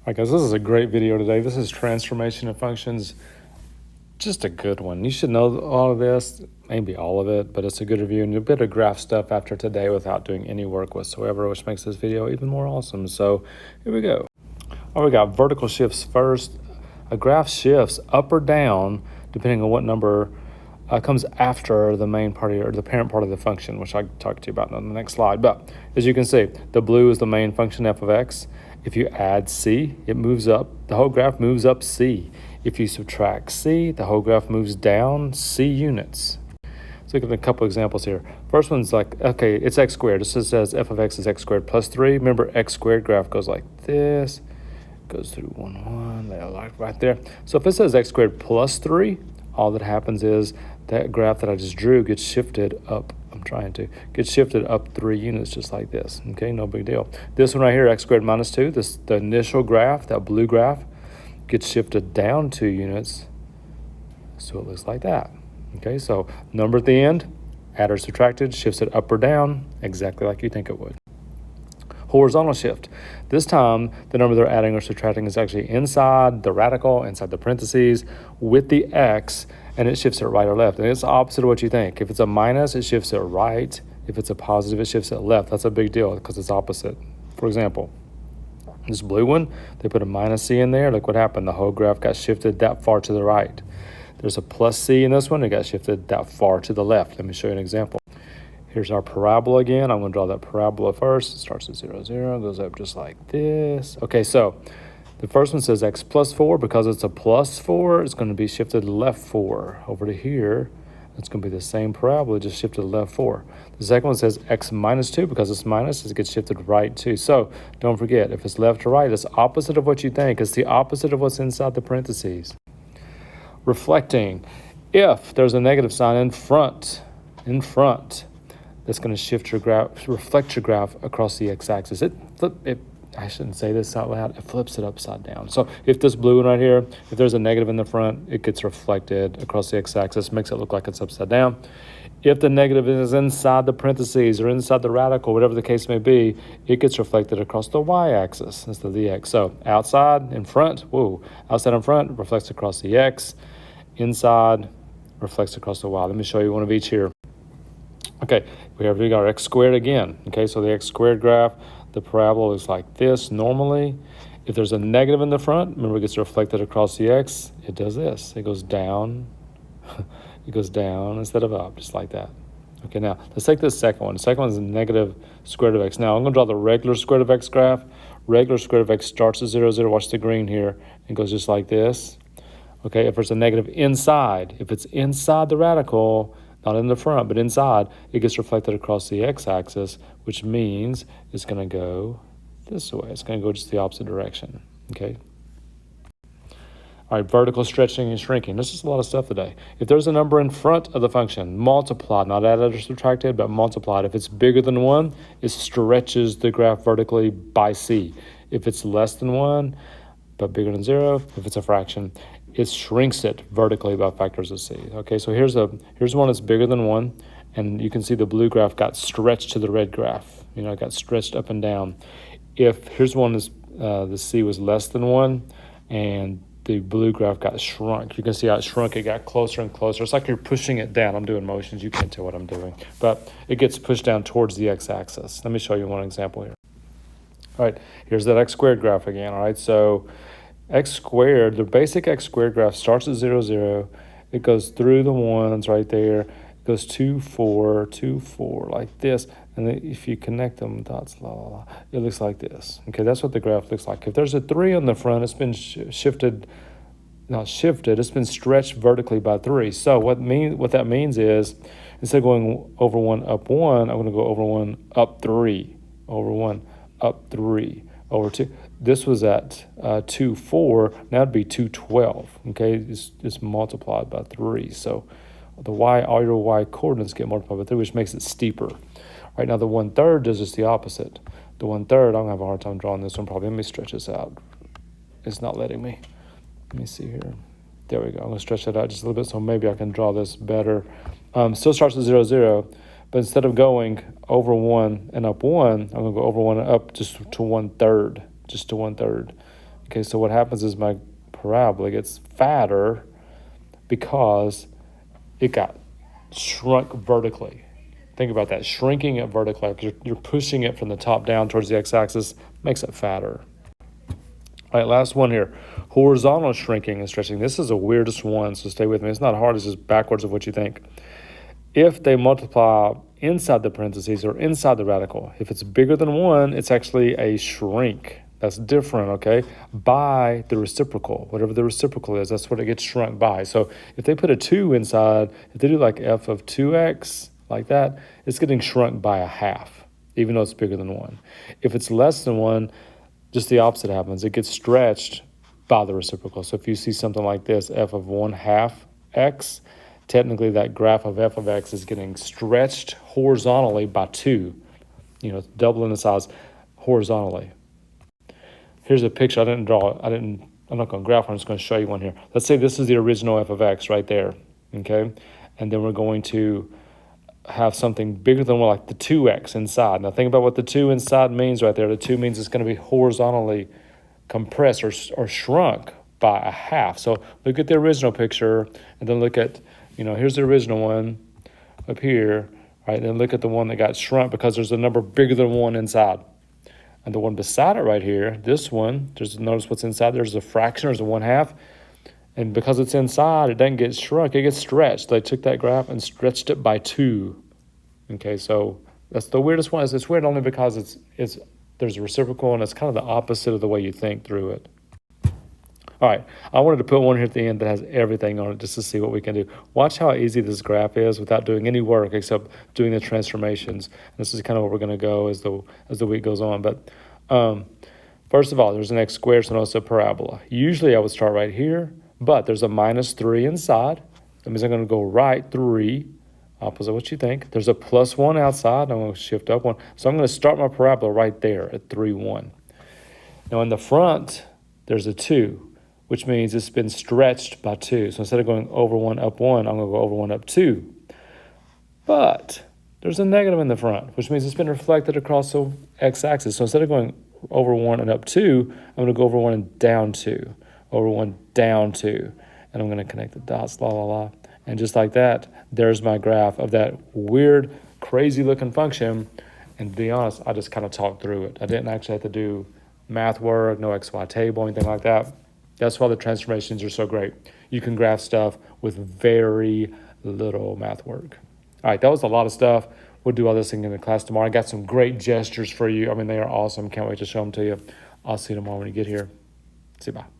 All right, guys, this is a great video today. This is transformation of functions, just a good one. You should know all of this, maybe all of it, but it's a good review and a bit of graph stuff after today without doing any work whatsoever, which makes this video even more awesome. So here we go. All right, we got vertical shifts first. A graph shifts up or down depending on what number comes after the main part or the parent part of the function, which I'll talk to you about on the next slide. But as you can see, the blue is the main function f of x. If you add c, it moves up. The whole graph moves up c. If you subtract c, the whole graph moves down c units. Let's look at a couple examples here. First one's like, okay, it's x squared. This says f of x is x squared plus 3. Remember, x squared graph goes like this. Goes through 1, 1, like right there. So if it says x squared plus 3, all that happens is that graph that I just drew gets shifted up. Get shifted up 3 units just like this. Okay, no big deal. This one right here, x squared minus 2, the initial graph, that blue graph, gets shifted down 2 units. So it looks like that. Okay, so number at the end, add or subtracted, shifts it up or down, exactly like you think it would. Horizontal shift. This time, the number they're adding or subtracting is actually inside the radical, inside the parentheses, with the x, and it shifts it right or left. And it's the opposite of what you think. If it's a minus, it shifts it right. If it's a positive, it shifts it left. That's a big deal because it's opposite. For example, this blue one, they put a minus c in there. Look what happened. The whole graph got shifted that far to the right. There's a plus c in this one. It got shifted that far to the left. Let me show you an example. Here's our parabola again. I'm going to draw that parabola first. It starts at 0, 0, goes up just like this. Okay, so the first one says x plus 4. Because it's a plus 4, it's going to be shifted left 4. Over to here, it's going to be the same parabola, just shifted left 4. The second one says x minus 2. Because it's minus, it gets shifted right 2. So don't forget, if it's left or right, it's opposite of what you think. It's the opposite of what's inside the parentheses. Reflecting. If there's a negative sign in front, that's going to shift your graph, reflect your graph across the x-axis. I shouldn't say this out loud. It flips it upside down. So if this blue one right here, if there's a negative in the front, it gets reflected across the x-axis, makes it look like it's upside down. If the negative is inside the parentheses or inside the radical, whatever the case may be, it gets reflected across the y-axis instead of the x. So outside in front, outside in front reflects across the x. Inside reflects across the y. Let me show you one of each here. Okay, we got our x squared again. Okay, so the x squared graph, the parabola is like this normally. If there's a negative in the front, remember it gets reflected across the x, it does this. It goes down. It goes down instead of up, just like that. Okay, now let's take this second one. The second one is a negative square root of x. Now I'm going to draw the regular square root of x graph. Regular square root of x starts at 0, 0. Watch the green here. It goes just like this. Okay, if there's a negative inside, if it's inside the radical, not in the front, but inside, it gets reflected across the x-axis, which means it's going to go this way. It's going to go just the opposite direction, okay? All right, vertical stretching and shrinking. This is a lot of stuff today. If there's a number in front of the function, multiplied, not added or subtracted, but multiplied. If it's bigger than 1, it stretches the graph vertically by c. If it's less than 1, but bigger than 0, if it's a fraction, it shrinks it vertically by factors of c. Okay, so here's one that's bigger than 1, and you can see the blue graph got stretched to the red graph. You know, it got stretched up and down. If here's one is the c was less than 1, and the blue graph got shrunk. You can see how it shrunk. It got closer and closer. It's like you're pushing it down. I'm doing motions. You can't tell what I'm doing, but it gets pushed down towards the x-axis. Let me show you one example here. All right, here's that x squared graph again. All right, so x squared, the basic x squared graph starts at 0, 0. It goes through the ones right there. It goes 2, 4, 2, 4, like this. And then if you connect them, dots, it looks like this. Okay, that's what the graph looks like. If there's a 3 on the front, it's been it's been stretched vertically by 3. So what that means is, instead of going over 1, up 1, I'm going to go over 1, up 3, over 1, up 3, over 2. This was at 2, 4. Now it'd be 2, 12. Okay, it's multiplied by 3. So all your y coordinates get multiplied by 3, which makes it steeper. Right now, the 1/3 does just the opposite. The 1/3, I'm gonna have a hard time drawing this one probably. Let me stretch this out. It's not letting me. Let me see here. There we go. I'm gonna stretch that out just a little bit so maybe I can draw this better. Still starts at 0, 0. But instead of going over 1 and up 1, I'm gonna go over 1 and up just to 1/3. Just to 1/3. Okay, so what happens is my parabola gets fatter because it got shrunk vertically. Think about that, shrinking it vertically. Like you're pushing it from the top down towards the x-axis, makes it fatter. All right, last one here. Horizontal shrinking and stretching. This is the weirdest one, so stay with me. It's not hard, it's just backwards of what you think. If they multiply inside the parentheses or inside the radical, if it's bigger than 1, it's actually a shrink. That's different, okay? By the reciprocal, whatever the reciprocal is, that's what it gets shrunk by. So if they put a 2 inside, if they do like f of 2x, like that, it's getting shrunk by a half, even though it's bigger than 1. If it's less than 1, just the opposite happens. It gets stretched by the reciprocal. So if you see something like this, f of 1/2 x, technically that graph of f of x is getting stretched horizontally by 2. You know, it's doubling the size horizontally. Here's a picture. I didn't draw it. I'm not going to graph one. I'm just going to show you one here. Let's say this is the original f of x right there, okay? And then we're going to have something bigger than 1, like the 2x inside. Now think about what the 2 inside means right there. The 2 means it's going to be horizontally compressed or shrunk by a half. So look at the original picture and then look at, here's the original one up here, right? And then look at the one that got shrunk because there's a number bigger than 1 inside. And the one beside it right here, this one, notice what's inside. There's a fraction, there's a 1/2. And because it's inside, it doesn't get shrunk, it gets stretched. They took that graph and stretched it by 2. Okay, so that's the weirdest one. It's weird only because there's a reciprocal and it's kind of the opposite of the way you think through it. All right, I wanted to put one here at the end that has everything on it just to see what we can do. Watch how easy this graph is without doing any work except doing the transformations. And this is kind of where we're going to go as the week goes on. But first of all, there's an x squared, so notice a parabola. Usually I would start right here, but there's a -3 inside. That means I'm going to go right 3, opposite what you think. There's a +1 outside. I'm going to shift up 1. So I'm going to start my parabola right there at 3, 1. Now in the front, there's a 2, which means it's been stretched by 2. So instead of going over 1, up 1, I'm going to go over 1, up 2. But there's a negative in the front, which means it's been reflected across the x-axis. So instead of going over 1 and up 2, I'm going to go over 1 and down 2. Over 1, down 2. And I'm going to connect the dots, la, la, la. And just like that, there's my graph of that weird, crazy-looking function. And to be honest, I just kind of talked through it. I didn't actually have to do math work, no XY table, anything like that. That's why the transformations are so great. You can graph stuff with very little math work. All right, that was a lot of stuff. We'll do all this thing in the class tomorrow. I got some great gestures for you. I mean, they are awesome. Can't wait to show them to you. I'll see you tomorrow when you get here. See you, bye.